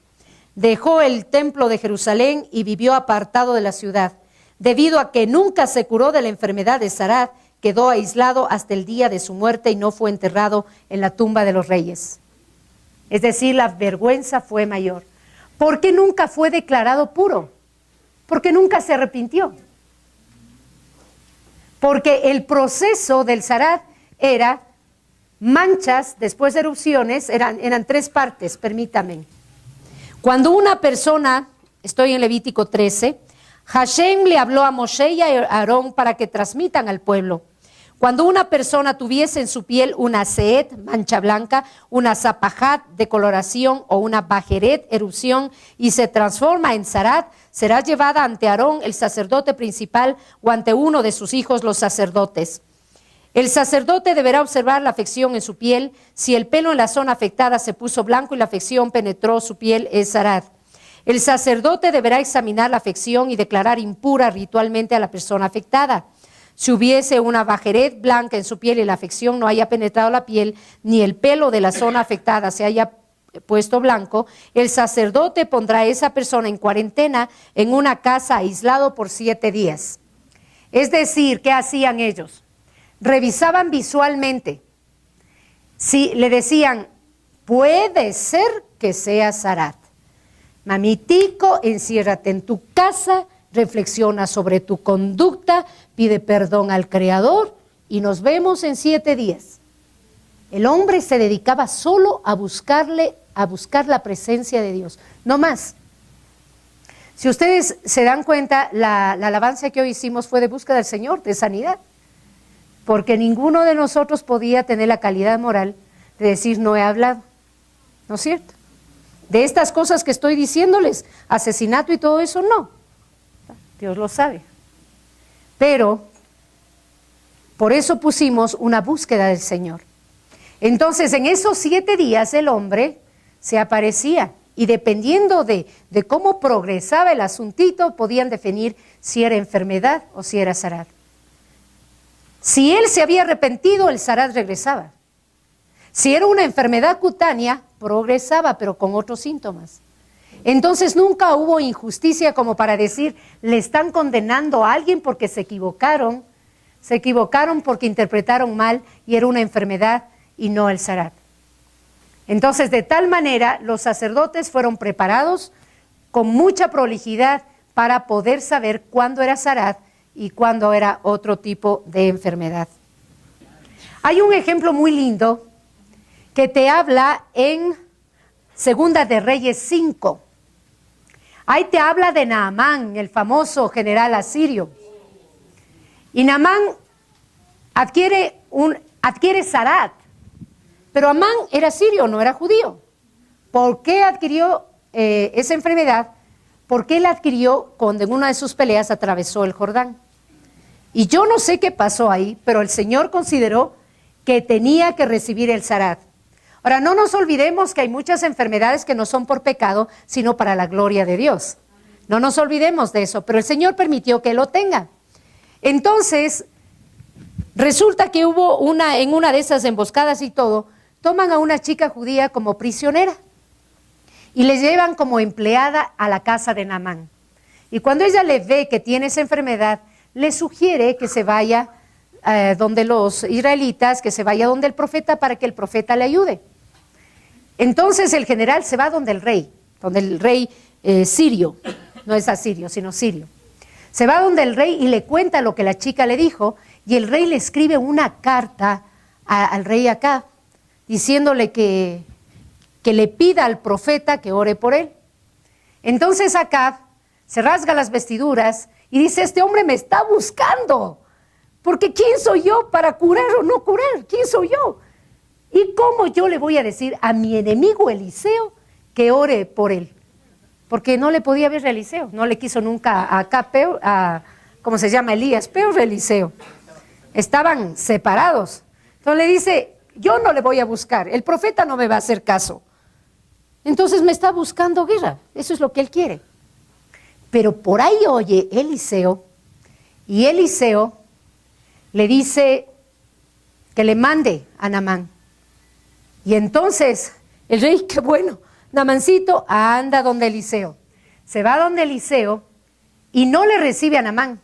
Dejó el templo de Jerusalén y vivió apartado de la ciudad. Debido a que nunca se curó de la enfermedad de Sarat, quedó aislado hasta el día de su muerte y no fue enterrado en la tumba de los reyes. Es decir, la vergüenza fue mayor. ¿Por qué nunca fue declarado puro? Porque nunca se arrepintió. Porque el proceso del Sarat era manchas, después de erupciones, eran 3 partes, permítanme. Cuando una persona, estoy en Levítico 13, Hashem le habló a Moshe y a Aarón para que transmitan al pueblo. Cuando una persona tuviese en su piel una seet, mancha blanca, una zapajat, decoloración, o una bajeret, erupción, y se transforma en Sarat, será llevada ante Aarón, el sacerdote principal, o ante uno de sus hijos, los sacerdotes. El sacerdote deberá observar la afección en su piel. Si el pelo en la zona afectada se puso blanco y la afección penetró su piel, es Sarat. El sacerdote deberá examinar la afección y declarar impura ritualmente a la persona afectada. Si hubiese una bajeret blanca en su piel y la afección no haya penetrado la piel, ni el pelo de la zona afectada se haya puesto blanco, el sacerdote pondrá a esa persona en cuarentena en una casa aislado por 7 días. Es decir, ¿qué hacían ellos? Revisaban visualmente. Si le decían, puede ser que sea Sarat. Mamitico, enciérrate en tu casa, reflexiona sobre tu conducta, pide perdón al Creador y nos vemos en 7 días. El hombre se dedicaba solo a buscar la presencia de Dios, no más. Si ustedes se dan cuenta, la alabanza que hoy hicimos fue de búsqueda del Señor, de sanidad, porque ninguno de nosotros podía tener la calidad moral de decir no he hablado, ¿no es cierto? De estas cosas que estoy diciéndoles, asesinato y todo eso, no. Dios lo sabe. Pero, por eso pusimos una búsqueda del Señor. Entonces, en esos 7 días el hombre se aparecía y dependiendo de cómo progresaba el asuntito, podían definir si era enfermedad o si era Sarat. Si él se había arrepentido, el Sarat regresaba. Si era una enfermedad cutánea, progresaba, pero con otros síntomas. Entonces nunca hubo injusticia como para decir, le están condenando a alguien porque se equivocaron Se equivocaron porque interpretaron mal y era una enfermedad y no el zarat. Entonces, de tal manera, los sacerdotes fueron preparados con mucha prolijidad para poder saber cuándo era zarat y cuándo era otro tipo de enfermedad. Hay un ejemplo muy lindo que te habla en Segunda de Reyes 5. Ahí te habla de Naamán, el famoso general asirio. Y Naamán adquiere zarat, pero Amán era sirio, no era judío. ¿Por qué adquirió esa enfermedad? Porque él adquirió cuando en una de sus peleas atravesó el Jordán. Y yo no sé qué pasó ahí, pero el Señor consideró que tenía que recibir el zarat. Ahora, no nos olvidemos que hay muchas enfermedades que no son por pecado, sino para la gloria de Dios. No nos olvidemos de eso, pero el Señor permitió que lo tenga. Entonces, resulta que hubo en una de esas emboscadas y todo, toman a una chica judía como prisionera y le llevan como empleada a la casa de Naamán. Y cuando ella le ve que tiene esa enfermedad, le sugiere que se vaya donde los israelitas, que se vaya donde el profeta para que el profeta le ayude. Entonces el general se va donde el rey sirio, no es asirio, sino sirio. Se va donde el rey y le cuenta lo que la chica le dijo, y el rey le escribe una carta al rey Acab, diciéndole que le pida al profeta que ore por él. Entonces Acab se rasga las vestiduras y dice: este hombre me está buscando, porque ¿quién soy yo para curar o no curar? ¿Quién soy yo? ¿Y cómo yo le voy a decir a mi enemigo Eliseo que ore por él? Porque no le podía ver a Eliseo, no le quiso nunca ¿cómo se llama? Elías, peor Eliseo. Estaban separados. Entonces le dice: yo no le voy a buscar, el profeta no me va a hacer caso. Entonces me está buscando guerra, eso es lo que él quiere. Pero por ahí oye Eliseo, y Eliseo le dice que le mande a Naamán. Y entonces el rey, qué bueno, Naamancito anda donde Eliseo. Se va donde Eliseo y no le recibe a Naamán.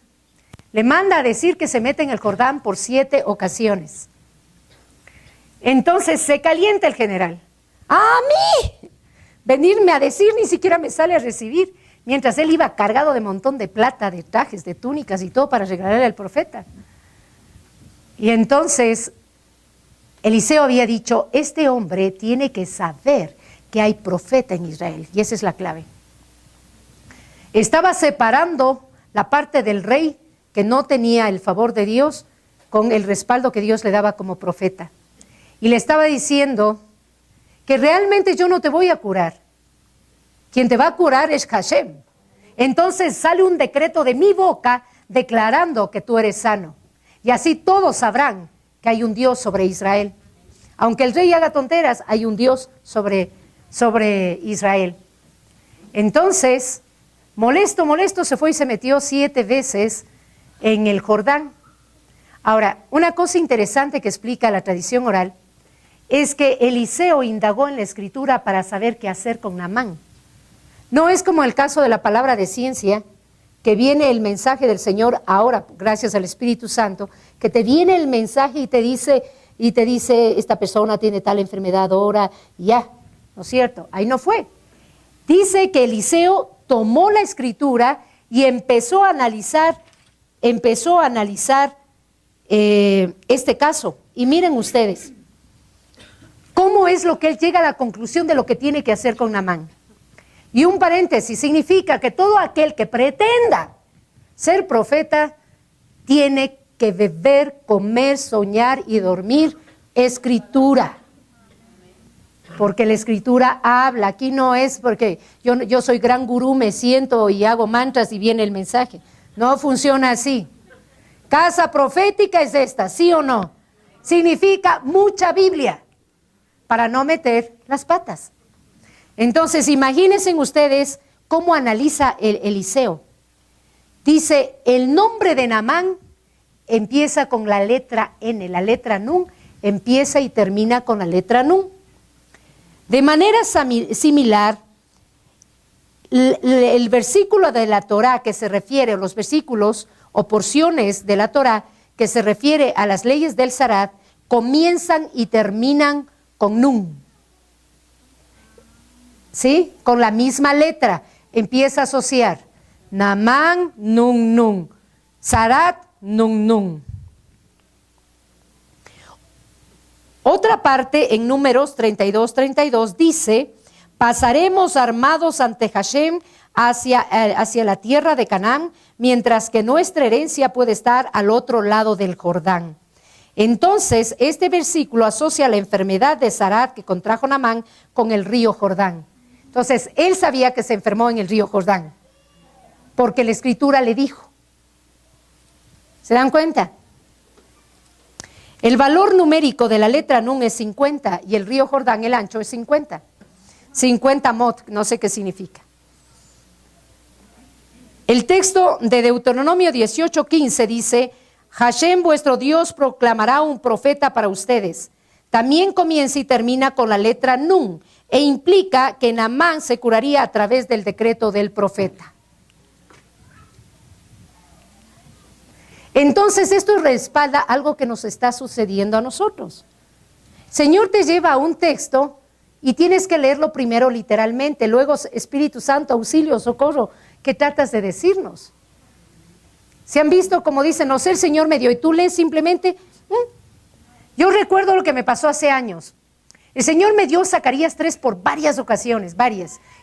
Le manda a decir que se mete en el Jordán por 7 ocasiones. Entonces se calienta el general. ¡A mí! Venirme a decir, ni siquiera me sale a recibir. Mientras él iba cargado de montón de plata, de trajes, de túnicas y todo para regalarle al profeta. Y entonces Eliseo había dicho: este hombre tiene que saber que hay profeta en Israel. Y esa es la clave. Estaba separando la parte del rey que no tenía el favor de Dios con el respaldo que Dios le daba como profeta. Y le estaba diciendo que realmente yo no te voy a curar. Quien te va a curar es Hashem. Entonces sale un decreto de mi boca declarando que tú eres sano. Y así todos sabrán que hay un Dios sobre Israel. Aunque el rey haga tonteras, hay un Dios sobre Israel. Entonces, molesto, se fue y se metió 7 veces en el Jordán. Ahora, una cosa interesante que explica la tradición oral es que Eliseo indagó en la escritura para saber qué hacer con Naamán. No es como el caso de la palabra de ciencia, que viene el mensaje del Señor ahora, gracias al Espíritu Santo, que te viene el mensaje y te dice, esta persona tiene tal enfermedad ahora, ya, ¿no es cierto? Ahí no fue. Dice que Eliseo tomó la escritura y empezó a analizar este caso. Y miren ustedes, ¿cómo es lo que él llega a la conclusión de lo que tiene que hacer con Naamán? Y un paréntesis, significa que todo aquel que pretenda ser profeta tiene que beber, comer, soñar y dormir escritura. Porque la escritura habla. Aquí no es porque yo soy gran gurú, me siento y hago mantras y viene el mensaje. No funciona así. Casa profética es esta, ¿sí o no? Significa mucha Biblia para no meter las patas. Entonces, imagínense ustedes cómo analiza Eliseo. Dice: el nombre de Naamán empieza con la letra N, la letra Nun empieza y termina con la letra Nun. De manera similar, el versículo de la Torá que se refiere, los versículos o porciones de la Torá que que se refiere a las leyes del Zarat comienzan y terminan con Nun. ¿Sí? Con la misma letra. Empieza a asociar. Naamán, Nun, Nun. Zarat, Nun, Nun. Otra parte en Números 32 dice: pasaremos armados ante Hashem hacia la tierra de Canaán, mientras que nuestra herencia puede estar al otro lado del Jordán. Entonces, este versículo asocia la enfermedad de Zarat que contrajo Naamán con el río Jordán. Entonces, él sabía que se enfermó en el río Jordán, porque la Escritura le dijo. ¿Se dan cuenta? El valor numérico de la letra Nun es 50 y el río Jordán, el ancho, es 50. 50 mot, no sé qué significa. El texto de Deuteronomio 18:15 dice: Hashem vuestro Dios proclamará un profeta para ustedes. También comienza y termina con la letra Nun e implica que Naamán se curaría a través del decreto del profeta. Entonces esto respalda algo que nos está sucediendo a nosotros. Señor te lleva a un texto y tienes que leerlo primero literalmente, luego Espíritu Santo, auxilio, socorro, ¿qué tratas de decirnos? ¿Se han visto como dicen, no sé, el Señor me dio y tú lees simplemente? Yo recuerdo lo que me pasó hace años. El Señor me dio Zacarías 3 por varias ocasiones,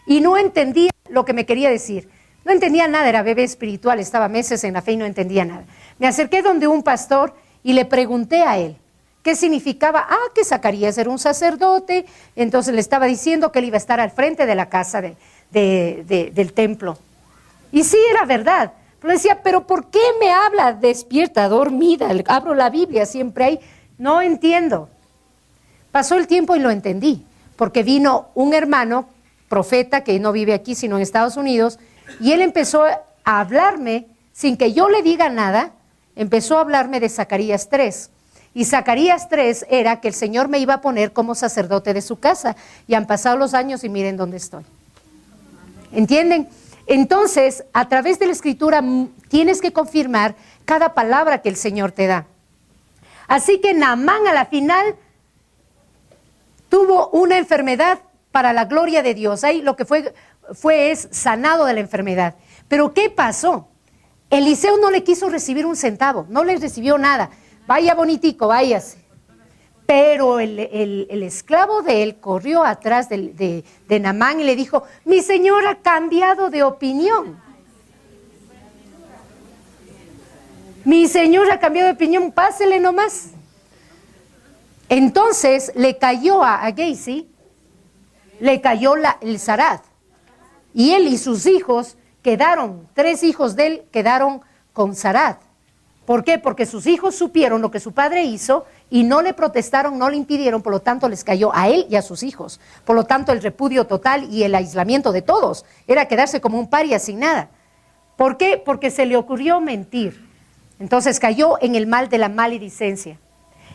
y no entendía lo que me quería decir. No entendía nada, era bebé espiritual, estaba meses en la fe y no entendía nada. Me acerqué donde un pastor y le pregunté a él qué significaba. Que Zacarías era un sacerdote, entonces le estaba diciendo que él iba a estar al frente de la casa del templo. Y sí, era verdad. Pero decía, ¿pero por qué me habla despierta, dormida? Abro la Biblia, siempre hay. No entiendo. Pasó el tiempo y lo entendí, porque vino un hermano, profeta, que no vive aquí, sino en Estados Unidos, y él empezó a hablarme, sin que yo le diga nada, empezó a hablarme de Zacarías 3. Y Zacarías 3 era que el Señor me iba a poner como sacerdote de su casa. Y han pasado los años y miren dónde estoy. ¿Entienden? Entonces, a través de la Escritura tienes que confirmar cada palabra que el Señor te da. Así que Naamán a la final tuvo una enfermedad para la gloria de Dios. Ahí lo que es sanado de la enfermedad. Pero ¿qué pasó? Eliseo no le quiso recibir un centavo, no le recibió nada. Vaya bonitico, váyase. Pero el esclavo de él corrió atrás de Naamán y le dijo, mi señor ha cambiado de opinión. Mi señor ha cambiado de opinión, pásele nomás. Entonces le cayó a Gehazi, le cayó el Zarat. Y él y sus hijos quedaron, 3 hijos de él quedaron con Zarat. ¿Por qué? Porque sus hijos supieron lo que su padre hizo y no le protestaron, no le impidieron, por lo tanto les cayó a él y a sus hijos. Por lo tanto el repudio total y el aislamiento de todos era quedarse como un paria sin nada. ¿Por qué? Porque se le ocurrió mentir. Entonces cayó en el mal de la maledicencia.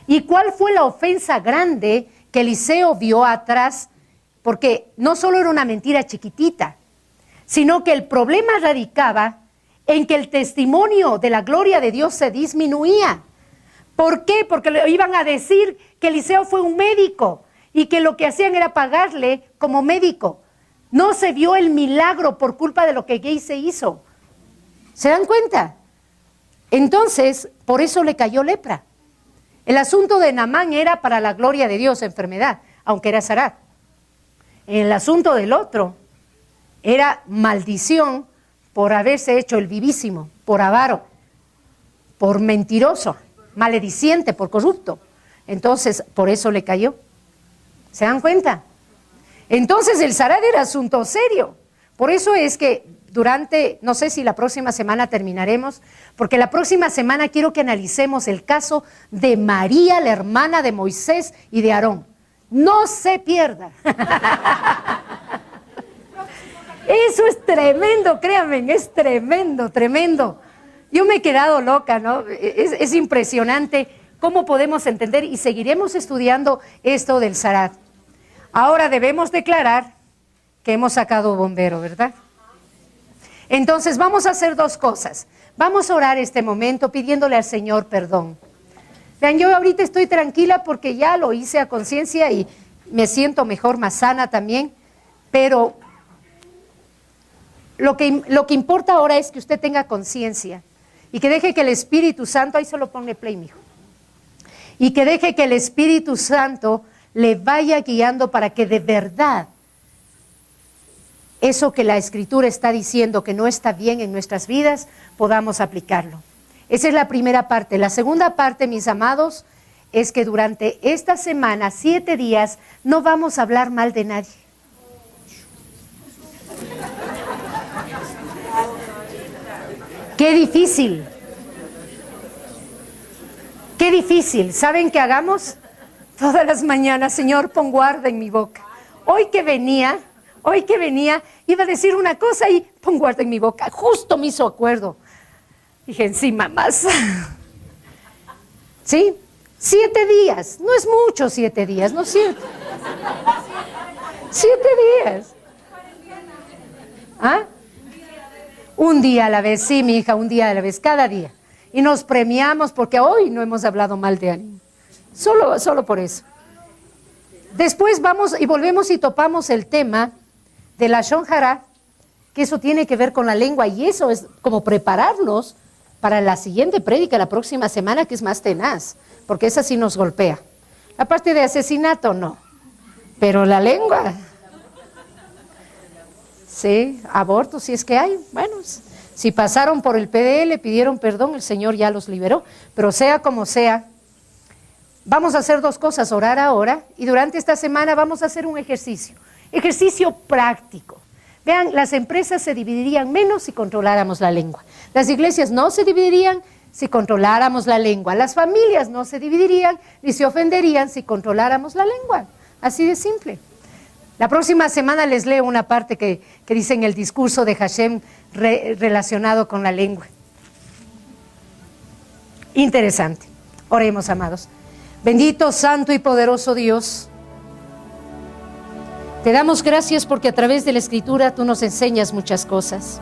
¿Y cuál fue la ofensa grande que Eliseo vio atrás? Porque no solo era una mentira chiquitita, sino que el problema radicaba en que el testimonio de la gloria de Dios se disminuía. ¿Por qué? Porque le iban a decir que Eliseo fue un médico y que lo que hacían era pagarle como médico. No se vio el milagro por culpa de lo que Gehazi hizo. ¿Se dan cuenta? Entonces, por eso le cayó lepra. El asunto de Naamán era para la gloria de Dios, enfermedad, aunque era Zarat. El asunto del otro era maldición por haberse hecho el vivísimo, por avaro, por mentiroso, malediciente, por corrupto. Entonces, por eso le cayó. ¿Se dan cuenta? Entonces, el Zarat era asunto serio. Por eso es que no sé si la próxima semana terminaremos, porque la próxima semana quiero que analicemos el caso de María, la hermana de Moisés y de Aarón. No se pierda. Eso es tremendo, créanme, es tremendo, tremendo. Yo me he quedado loca, ¿no? Es impresionante cómo podemos entender y seguiremos estudiando esto del Zarat. Ahora debemos declarar que hemos sacado bombero, ¿verdad? Entonces vamos a hacer 2 cosas. Vamos a orar este momento pidiéndole al Señor perdón. Vean, yo ahorita estoy tranquila porque ya lo hice a conciencia y me siento mejor, más sana también, pero lo que importa ahora es que usted tenga conciencia y que deje que el Espíritu Santo, ahí solo ponle play, mijo, y que deje que el Espíritu Santo le vaya guiando para que de verdad eso que la Escritura está diciendo que no está bien en nuestras vidas, podamos aplicarlo. Esa es la primera parte. La segunda parte, mis amados, es que durante esta semana, 7 días, no vamos a hablar mal de nadie. ¡Qué difícil! ¡Qué difícil! ¿Saben qué hagamos? Todas las mañanas, Señor, pon guarda en mi boca. Hoy que venía, iba a decir una cosa y pon guarda en mi boca. Justo me hizo acuerdo. Dije, encima más. ¿Sí? 7 días. No es mucho 7 días, ¿no es cierto? 7 días. ¿Ah? Un día a la vez, sí, mi hija, un día a la vez, cada día. Y nos premiamos porque hoy no hemos hablado mal de alguien. Solo por eso. Después vamos y volvemos y topamos el tema de la Lashon Hara, que eso tiene que ver con la lengua y eso es como prepararnos para la siguiente prédica la próxima semana, que es más tenaz, porque esa sí nos golpea. La parte de asesinato no, pero la lengua, sí, aborto si es que hay, bueno, si pasaron por el PDL, pidieron perdón, el Señor ya los liberó, pero sea como sea, vamos a hacer 2 cosas, orar ahora y durante esta semana vamos a hacer un ejercicio práctico. Vean, las empresas se dividirían menos si controláramos la lengua. Las iglesias no se dividirían si controláramos la lengua. Las familias no se dividirían ni se ofenderían si controláramos la lengua. Así de simple. La próxima semana les leo una parte que dice en el discurso de Hashem relacionado con la lengua. Interesante. Oremos, amados. Bendito, santo y poderoso Dios. Te damos gracias porque a través de la Escritura tú nos enseñas muchas cosas.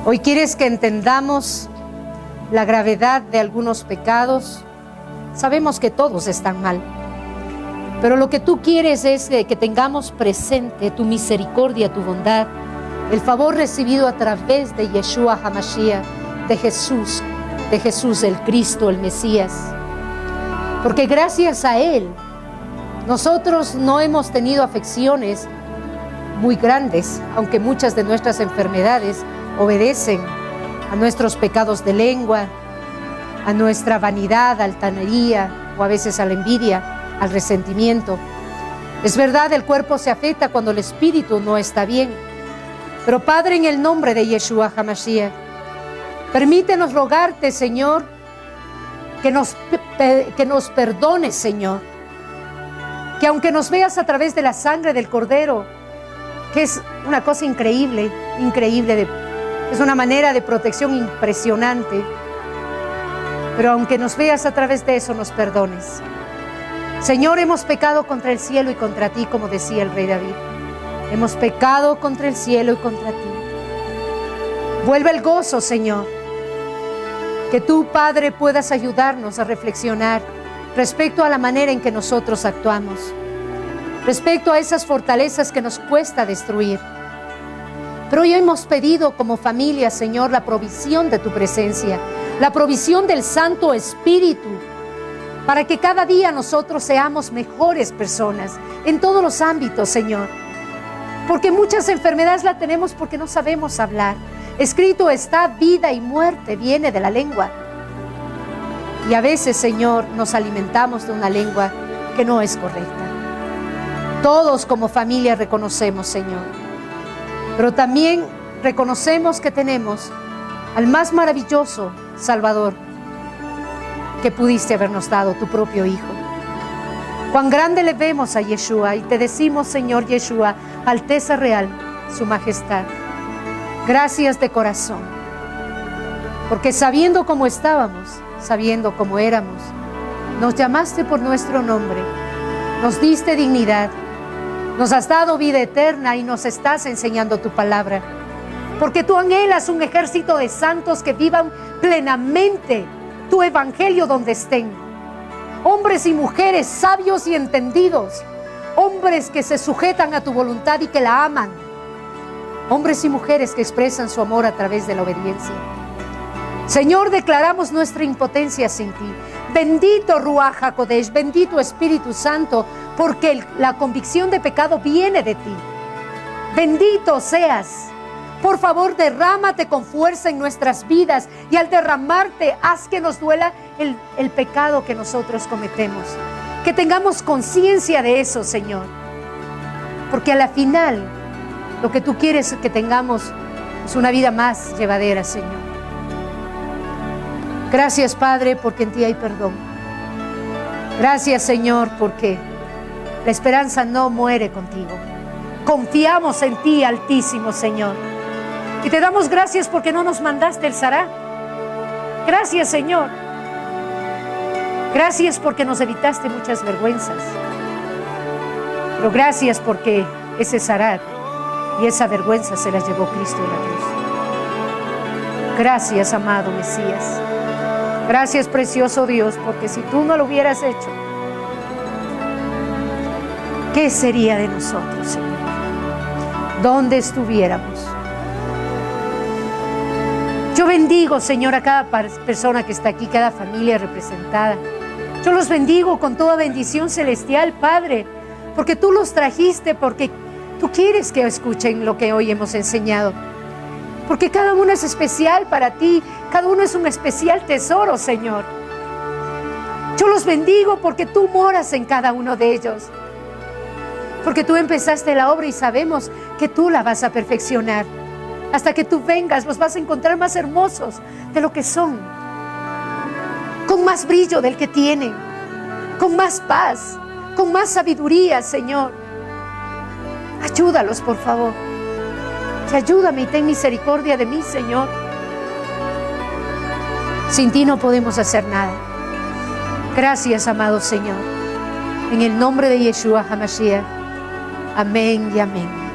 Hoy quieres que entendamos la gravedad de algunos pecados. Sabemos que todos están mal, pero lo que tú quieres es que tengamos presente tu misericordia, tu bondad, el favor recibido a través de Yeshua HaMashiach, de Jesús el Cristo, el Mesías. Porque gracias a Él, nosotros no hemos tenido afecciones muy grandes, aunque muchas de nuestras enfermedades obedecen a nuestros pecados de lengua, a nuestra vanidad, altanería o a veces a la envidia, al resentimiento. Es verdad, el cuerpo se afecta cuando el espíritu no está bien. Pero Padre, en el nombre de Yeshua HaMashiach, permítenos rogarte, Señor, que nos perdones, Señor. Que aunque nos veas a través de la sangre del Cordero, que es una cosa increíble, es una manera de protección impresionante, pero aunque nos veas a través de eso, nos perdones. Señor, hemos pecado contra el cielo y contra ti, como decía el rey David. Hemos pecado contra el cielo y contra ti. Vuelve el gozo, Señor. Que tú, Padre, puedas ayudarnos a reflexionar respecto a la manera en que nosotros actuamos, respecto a esas fortalezas que nos cuesta destruir. Pero hoy hemos pedido como familia, Señor, la provisión de tu presencia, la provisión del Santo Espíritu, para que cada día nosotros seamos mejores personas en todos los ámbitos, Señor. Porque muchas enfermedades las tenemos porque no sabemos hablar. Escrito está, vida y muerte viene de la lengua. Y a veces, Señor, nos alimentamos de una lengua que no es correcta. Todos como familia reconocemos, Señor. Pero también reconocemos que tenemos al más maravilloso Salvador que pudiste habernos dado, tu propio Hijo. Cuán grande le vemos a Yeshua y te decimos, Señor Yeshua, Alteza Real, Su Majestad, gracias de corazón. Porque sabiendo cómo estábamos, sabiendo cómo éramos, nos llamaste por nuestro nombre, nos diste dignidad, nos has dado vida eterna y nos estás enseñando tu palabra. porque tú anhelas un ejército de santos que vivan plenamente tu evangelio donde estén. Hombres y mujeres sabios y entendidos, hombres que se sujetan a tu voluntad y que la aman, hombres y mujeres que expresan su amor a través de la obediencia. Señor, declaramos nuestra impotencia sin ti. Bendito Ruach HaKodesh, bendito Espíritu Santo, porque la convicción de pecado viene de ti. Bendito seas. Por favor, derrámate con fuerza en nuestras vidas, y al derramarte, haz que nos duela el pecado que nosotros cometemos. Que tengamos conciencia de eso, Señor. Porque a la final, lo que tú quieres que tengamos es una vida más llevadera, Señor. Gracias, Padre, porque en ti hay perdón. Gracias, Señor, porque la esperanza no muere contigo. Confiamos en ti, Altísimo Señor. Y te damos gracias porque no nos mandaste el Sará. Gracias, Señor. Gracias porque nos evitaste muchas vergüenzas. Pero gracias porque ese Sará y esa vergüenza se las llevó Cristo en la cruz. Gracias, amado Mesías. Gracias, precioso Dios, porque si tú no lo hubieras hecho, ¿qué sería de nosotros, Señor? ¿Dónde estuviéramos? Yo bendigo, Señor, a cada persona que está aquí, cada familia representada. Yo los bendigo con toda bendición celestial, Padre, porque tú los trajiste, porque tú quieres que escuchen lo que hoy hemos enseñado. Porque cada uno es especial para ti, cada uno es un especial tesoro, Señor. Yo los bendigo porque tú moras en cada uno de ellos. Porque tú empezaste la obra y sabemos que tú la vas a perfeccionar. Hasta que tú vengas, los vas a encontrar más hermosos de lo que son. Con más brillo del que tienen. Con más paz, con más sabiduría, Señor. Ayúdalos, por favor. Y ayúdame y ten misericordia de mí, Señor. Sin ti no podemos hacer nada. Gracias, amado Señor. En el nombre de Yeshua HaMashiach. Amén y amén.